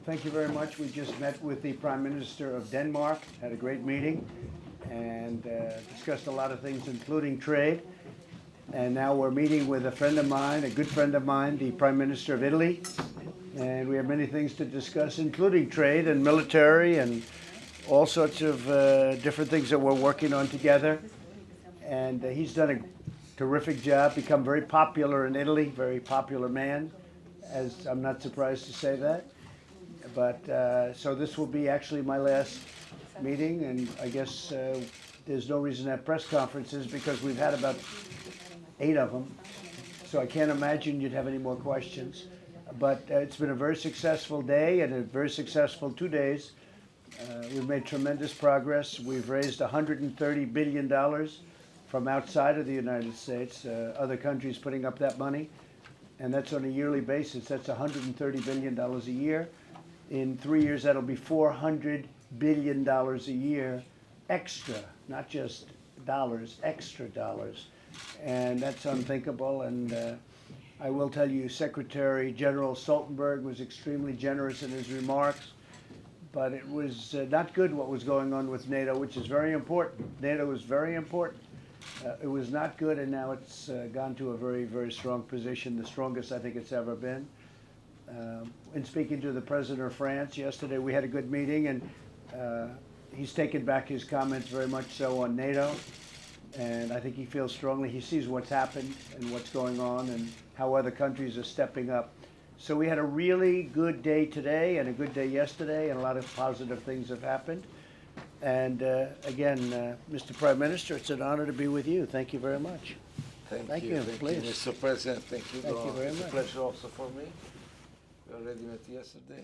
Thank you very much. We just met with the Prime Minister of Denmark, had a great meeting, and discussed a lot of things, including trade. And now we're meeting with a friend of mine, a good friend of mine, the Prime Minister of Italy. And we have many things to discuss, including trade and military and all sorts of different things that we're working on together. And he's done a terrific job, become very popular in Italy, very popular man, as I'm not surprised to say that. But so this will be actually my last meeting, and I guess there's no reason to have press conferences because we've had about 8 of them. So I can't imagine you'd have any more questions. But it's been a very successful day and a very successful 2 days. We've made tremendous progress. We've raised $130 billion from outside of the United States, other countries putting up that money. And that's on a yearly basis. That's $130 billion a year. In 3 years, that'll be $400 billion a year extra, not just dollars, extra dollars. And that's unthinkable. And I will tell you, Secretary General Stoltenberg was extremely generous in his remarks. But it was not good what was going on with NATO, which is very important. NATO is very important. It was not good, and now it's gone to a very, very strong position, the strongest I think it's ever been. In speaking to the President of France yesterday, we had a good meeting, and he's taken back his comments very much so on NATO. And I think he feels strongly. He sees what's happened and what's going on and how other countries are stepping up. So we had a really good day today and a good day yesterday, and a lot of positive things have happened. And again, Mr. Prime Minister, it's an honor to be with you. Thank you very much. Thank you. Please. Mr. President. Thank you. Thank you very It's much. a pleasure also for me. We already met yesterday.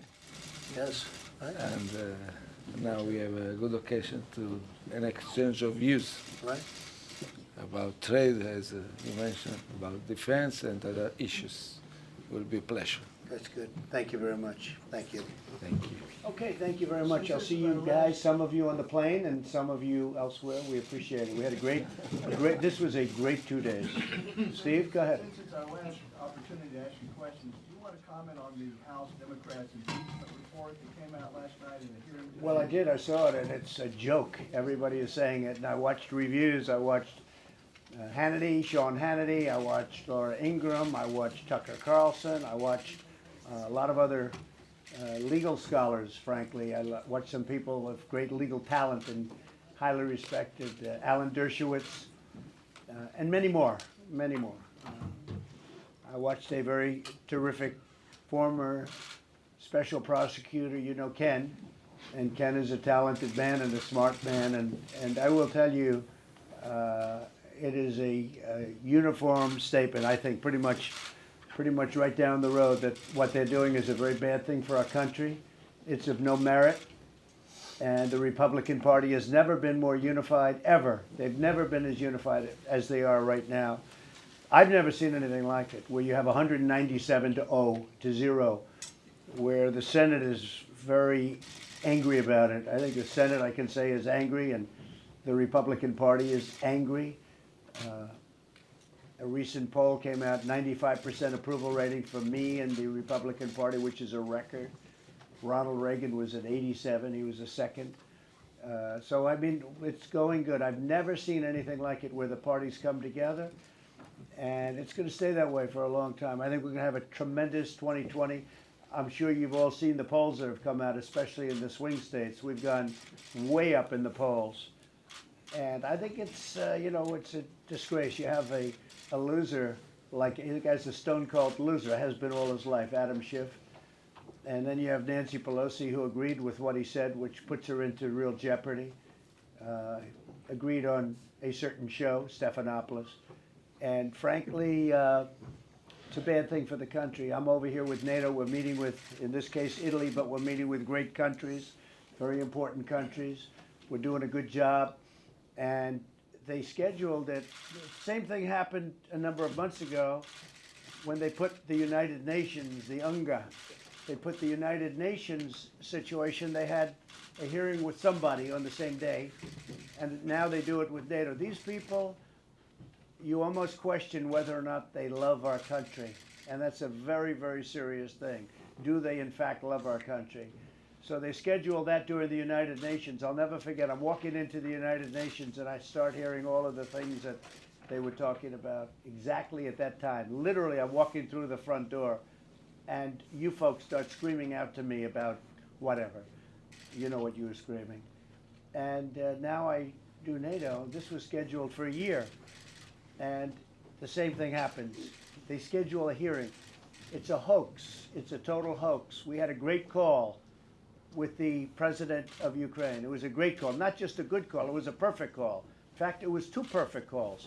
Yes. And now we have a good occasion to an exchange of views Right. about trade, as you mentioned, about defense and other issues. It will be a pleasure. That's good. Thank you very much. Thank you. Thank you. Okay, thank you very much. I'll see you guys, some of you on the plane and some of you elsewhere. We appreciate it. We had this was a great 2 days. Steve, go ahead. Since it's our last opportunity to ask you questions, do you want to comment on the House Democrats impeachment report that came out last night in the hearing? Well, I did. I saw it, and it's a joke. Everybody is saying it, and I watched reviews. I watched Hannity, Sean Hannity. I watched Laura Ingraham. I watched Tucker Carlson. I watched a lot of other legal scholars, frankly. I watched some people of great legal talent and highly respected, Alan Dershowitz, and many more, many more. I watched a very terrific former special prosecutor, you know Ken, and Ken is a talented man and a smart man, and I will tell you, it is a uniform statement, I think, pretty much right down the road, that what they're doing is a very bad thing for our country. It's of no merit. And the Republican Party has never been more unified, ever. They've never been as unified as they are right now. I've never seen anything like it, where you have 197 to 0, where the Senate is very angry about it. I think the Senate, I can say, is angry, and the Republican Party is angry. A recent poll came out, 95% approval rating from me and the Republican Party, which is a record. Ronald Reagan was at 87, he was a second. So, I mean, it's going good. I've never seen anything like it where the parties come together, and it's going to stay that way for a long time. I think we're going to have a tremendous 2020. I'm sure you've all seen the polls that have come out, especially in the swing states. We've gone way up in the polls. And I think it's, it's a disgrace. You have a loser, like, the guy's a stone-cold loser, has been all his life, Adam Schiff. And then you have Nancy Pelosi, who agreed with what he said, which puts her into real jeopardy. Agreed on a certain show, Stephanopoulos. And frankly, it's a bad thing for the country. I'm over here with NATO. We're meeting with, in this case, Italy, but we're meeting with great countries, very important countries. We're doing a good job. And they scheduled it. Same thing happened a number of months ago when they put the United Nations, the UNGA, they put the United Nations situation. They had a hearing with somebody on the same day, and now they do it with NATO. These people, you almost question whether or not they love our country, and that's a very, very serious thing. do they in fact love our country? So they scheduled that during the United Nations. I'll never forget, I'm walking into the United Nations and I start hearing all of the things that they were talking about exactly at that time. Literally, I'm walking through the front door and you folks start screaming out to me about whatever. You know what you were screaming. And now I do NATO. This was scheduled for a year. And the same thing happens. They schedule a hearing. It's a hoax. It's a total hoax. We had a great call with the president of Ukraine. It was a great call, not just a good call, it was a perfect call. In fact, it was two perfect calls,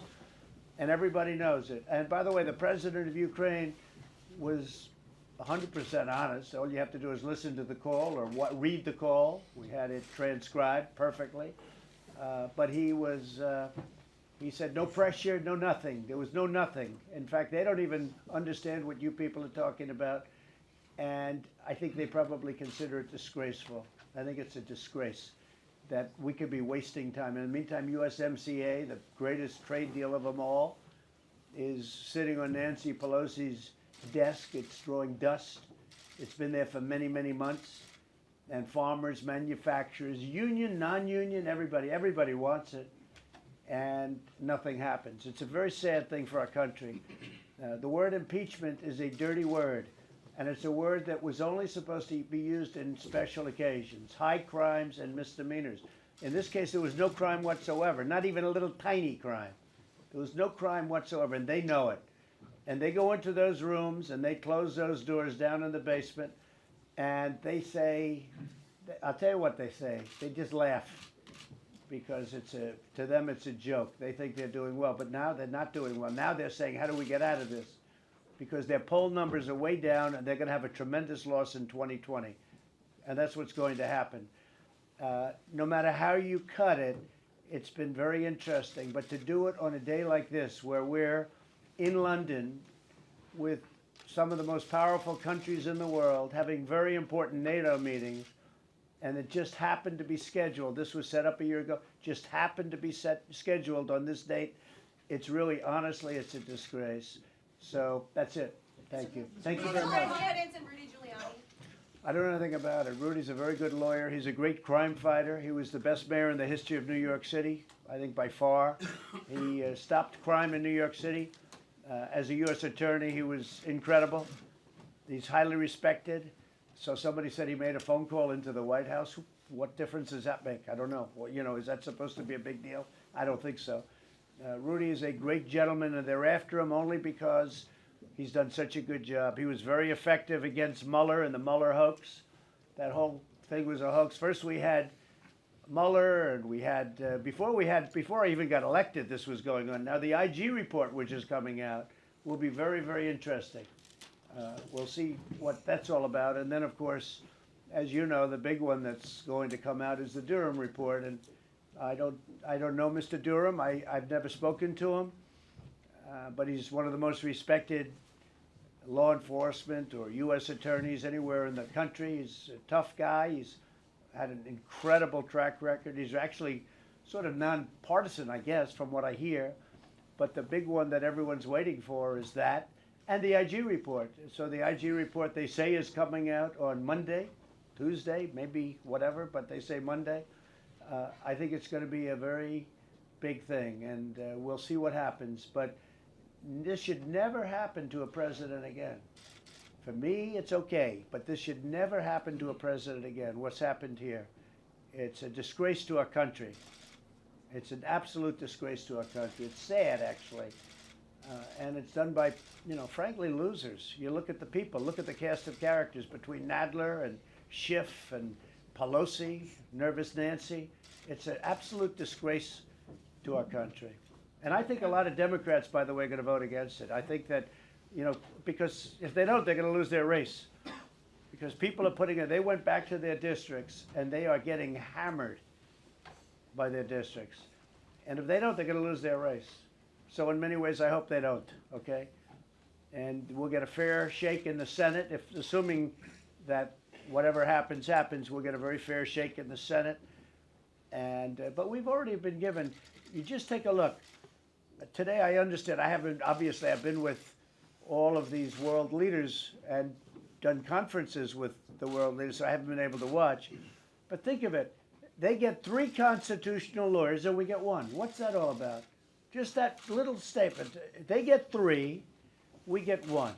and everybody knows it. And by the way, the president of Ukraine was 100% honest. All you have to do is listen to the call or read the call. We had it transcribed perfectly. But he said no pressure, no nothing. There was no nothing. In fact, they don't even understand what you people are talking about. And I think they probably consider it disgraceful. I think it's a disgrace that we could be wasting time. In the meantime, USMCA, the greatest trade deal of them all, is sitting on Nancy Pelosi's desk. It's drawing dust. It's been there for many, many months. And farmers, manufacturers, union, non-union, everybody wants it. And nothing happens. It's a very sad thing for our country. The word impeachment is a dirty word. And it's a word that was only supposed to be used in special occasions, high crimes and misdemeanors. In this case, there was no crime whatsoever, not even a little tiny crime. There was no crime whatsoever, and they know it. And they go into those rooms, and they close those doors down in the basement, and they say, I'll tell you what they say, they just laugh, because to them it's a joke. They think they're doing well, but now they're not doing well. Now they're saying, how do we get out of this? Because their poll numbers are way down and they're going to have a tremendous loss in 2020. And that's what's going to happen. No matter how you cut it, it's been very interesting. But to do it on a day like this, where we're in London with some of the most powerful countries in the world, having very important NATO meetings, and it just happened to be scheduled. This was set up a year ago, just happened to be scheduled on this date. It's really, honestly, it's a disgrace. So that's it. Thank you. Thank you very much. Rudy Giuliani. I don't know anything about it. Rudy's a very good lawyer. He's a great crime fighter. He was the best mayor in the history of New York City, I think by far. He stopped crime in New York City. As a U.S. attorney, he was incredible. He's highly respected. So somebody said he made a phone call into the White House. What difference does that make? I don't know. Well, you know, is that supposed to be a big deal? I don't think so. Rudy is a great gentleman, and they're after him only because he's done such a good job. He was very effective against Mueller and the Mueller hoax. That whole thing was a hoax. First we had Mueller, and we had, before I even got elected, this was going on. Now the IG report, which is coming out, will be very, very interesting. We'll see what that's all about. And then, of course, as you know, the big one that's going to come out is the Durham report. And I don't know Mr. Durham. I've never spoken to him, but he's one of the most respected law enforcement or U.S. attorneys anywhere in the country. He's a tough guy. He's had an incredible track record. He's actually sort of nonpartisan, I guess, from what I hear. But the big one that everyone's waiting for is that, and the IG report. So the IG report, they say, is coming out on Monday, Tuesday, maybe whatever, but they say Monday. I think it's going to be a very big thing, and we'll see what happens. But this should never happen to a president again. For me, it's okay, but this should never happen to a president again, what's happened here. It's a disgrace to our country. It's an absolute disgrace to our country. It's sad, actually. And it's done by, you know, frankly, losers. You look at the people, look at the cast of characters between Nadler and Schiff and Pelosi, Nervous Nancy. It's an absolute disgrace to our country. And I think a lot of Democrats, by the way, are going to vote against it. I think that, you know, because if they don't, they're going to lose their race. Because people are putting it, they went back to their districts and they are getting hammered by their districts. And if they don't, they're going to lose their race. So in many ways, I hope they don't, okay? And we'll get a fair shake in the Senate, if assuming that whatever happens, happens, we'll get a very fair shake in the Senate. And but we've already been given, you just take a look. Today I understand, I've been with all of these world leaders, and done conferences with the world leaders, so I haven't been able to watch. But think of it. They get 3 constitutional lawyers and we get 1. What's that all about? Just that little statement. They get 3, we get 1.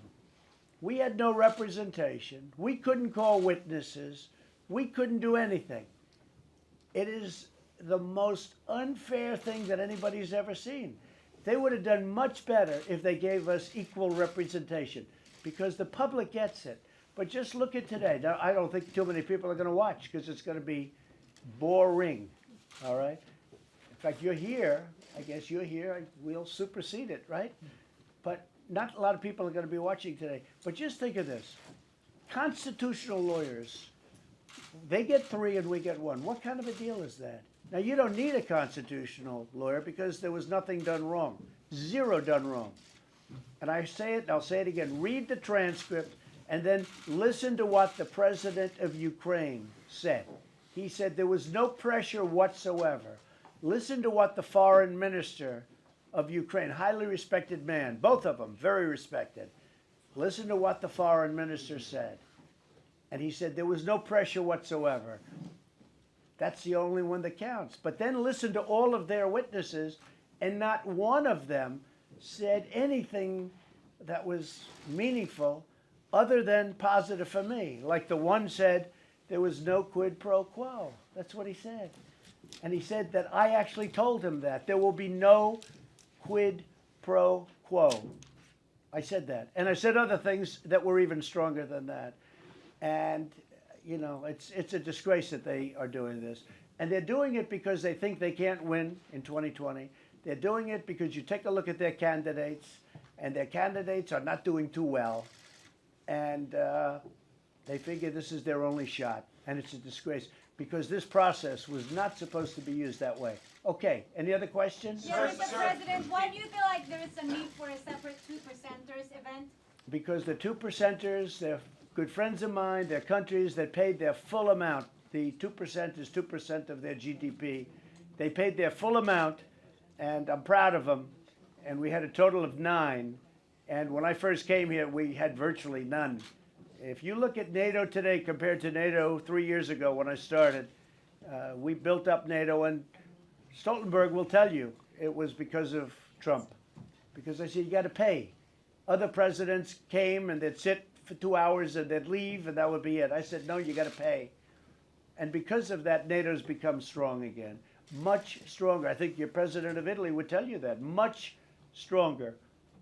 We had no representation. We couldn't call witnesses. We couldn't do anything. It is the most unfair thing that anybody's ever seen. They would have done much better if they gave us equal representation, because the public gets it. But just look at today. Now, I don't think too many people are going to watch because it's going to be boring, all right? In fact, you're here. I guess you're here. We'll supersede it, right? But not a lot of people are going to be watching today. But just think of this. Constitutional lawyers, they get 3 and we get 1. What kind of a deal is that? Now, you don't need a constitutional lawyer because there was nothing done wrong. 0 done wrong. And I say it, and I'll say it again. Read the transcript and then listen to what the president of Ukraine said. He said there was no pressure whatsoever. Listen to what the foreign minister of Ukraine, highly respected man, both of them, very respected. Listen to what the foreign minister said. And he said there was no pressure whatsoever. That's the only one that counts. But then listen to all of their witnesses, and not one of them said anything that was meaningful other than positive for me. Like the one said, there was no quid pro quo. That's what he said. And he said that I actually told him that. There will be no quid pro quo. I said that. And I said other things that were even stronger than that. And, you know, it's a disgrace that they are doing this. And they're doing it because they think they can't win in 2020. They're doing it because you take a look at their candidates, and their candidates are not doing too well. And they figure this is their only shot. And it's a disgrace because this process was not supposed to be used that way. Okay, any other questions? Yeah, Mr. President, why do you feel like there is a need for a separate 2%ers event? Because the 2%ers, they're good friends of mine, they're countries that paid their full amount. The 2% is 2% of their GDP. They paid their full amount, and I'm proud of them. And we had a total of 9. And when I first came here, we had virtually none. If you look at NATO today compared to NATO 3 years ago when I started, we built up NATO, and Stoltenberg will tell you it was because of Trump. Because I said, you got to pay. Other presidents came and they'd sit for 2 hours and they'd leave and that would be it. I said, no, you got to pay. And because of that, NATO's become strong again. Much stronger. I think your president of Italy would tell you that. Much stronger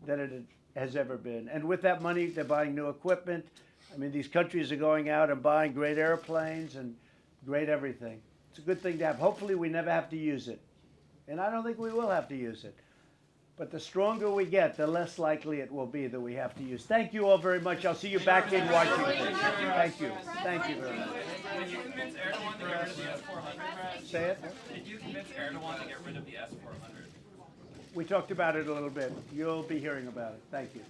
than it has ever been. And with that money, they're buying new equipment. I mean, these countries are going out and buying great airplanes and great everything. It's a good thing to have. Hopefully, we never have to use it. And I don't think we will have to use it. But the stronger we get, the less likely it will be that we have to use. Thank you all very much. I'll see you back in Washington. Thank you. Thank you very much. Did you convince Erdogan to get rid of the S-400? Say it. Did you convince Erdogan to get rid of the S-400? We talked about it a little bit. You'll be hearing about it. Thank you.